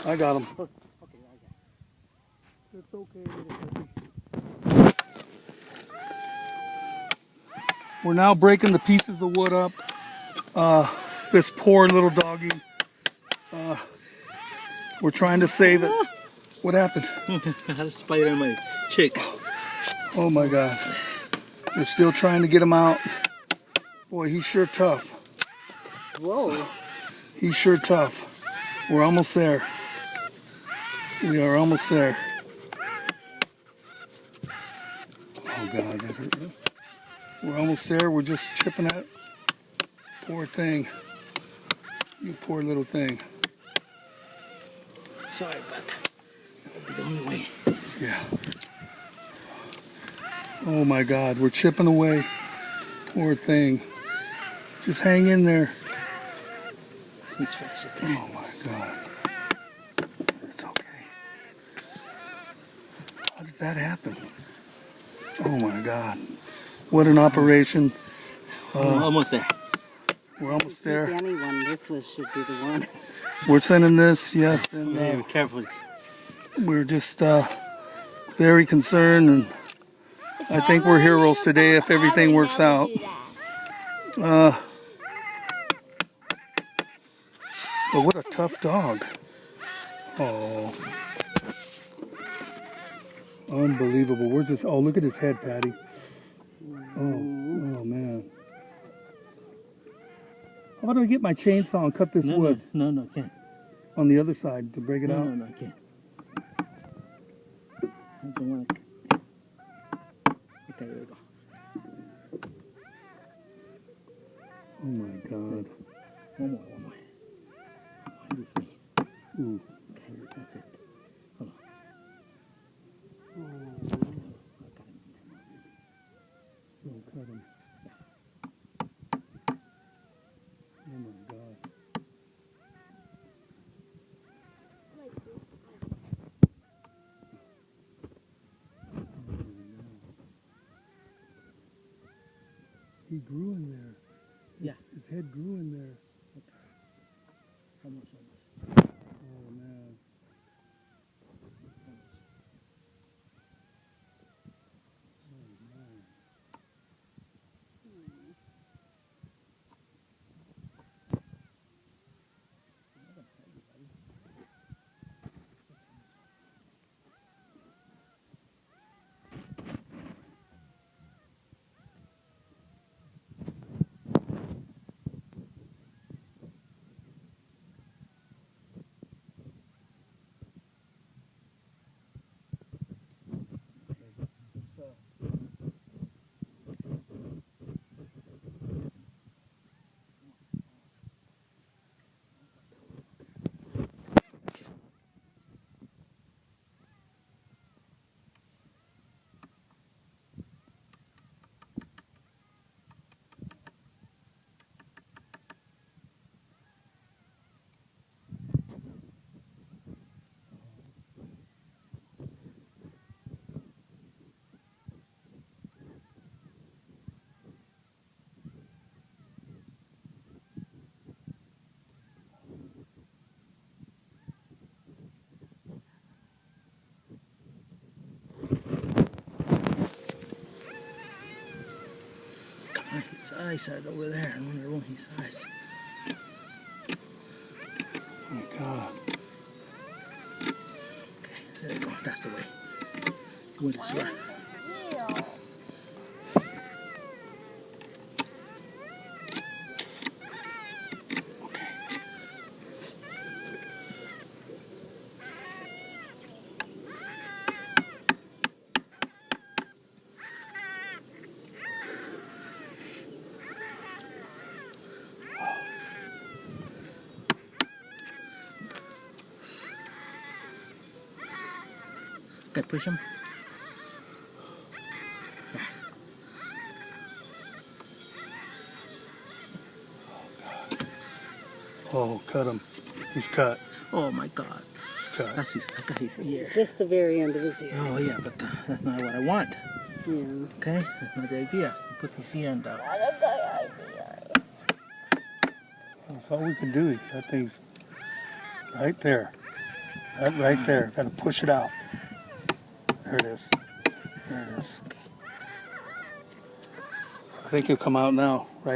I got him. It's okay. We're now breaking the pieces of wood up. This poor little doggy. We're trying to save it. What happened? I had a spider in my cheek. Oh my God. We're still trying to get him out. Boy, he's sure tough. Whoa. He's sure tough. We're almost there. We are almost there. Oh God, that hurt you. We're almost there. We're just chipping at it. Poor thing. You poor little thing. Sorry, but that will be the only way. Yeah. Oh my God, we're chipping away. Poor thing. Just hang in there. He's fast as that. Oh my God. It's okay. How did that happen? Oh my God. What an operation. Almost there. We're almost there. Anyone, this should be the one. We're sending this, yes, and Very careful. we're just very concerned, and I think we're heroes today if everything works out. But what a tough dog. Oh. Unbelievable. Where's this? Oh, look at his head, Patty. Oh man. How do I get my chainsaw and cut this wood No, can't. on the other side to break it out? No, I can't. I don't want to. Okay, there we go. Oh my God. One more. With me. Ooh. Okay, that's it. Hold on. Still cut him. Oh my God. He grew in there. Yeah. His head grew in there. Almost. Oh man. His eyes are over there. I wonder what his eyes. Oh my God. Okay, there we go. That's the way. Go this way. Okay, push him. Oh, cut him. He's cut. Oh my God. He's cut. That's his ear. Just the very end of his ear. Oh yeah, but that's not what I want. Yeah. Okay, that's not the idea. You put his ear in the. That's all we can do. That thing's right there. That right there. Got to push it out. There it is. There it is. I think it'll come out now, right?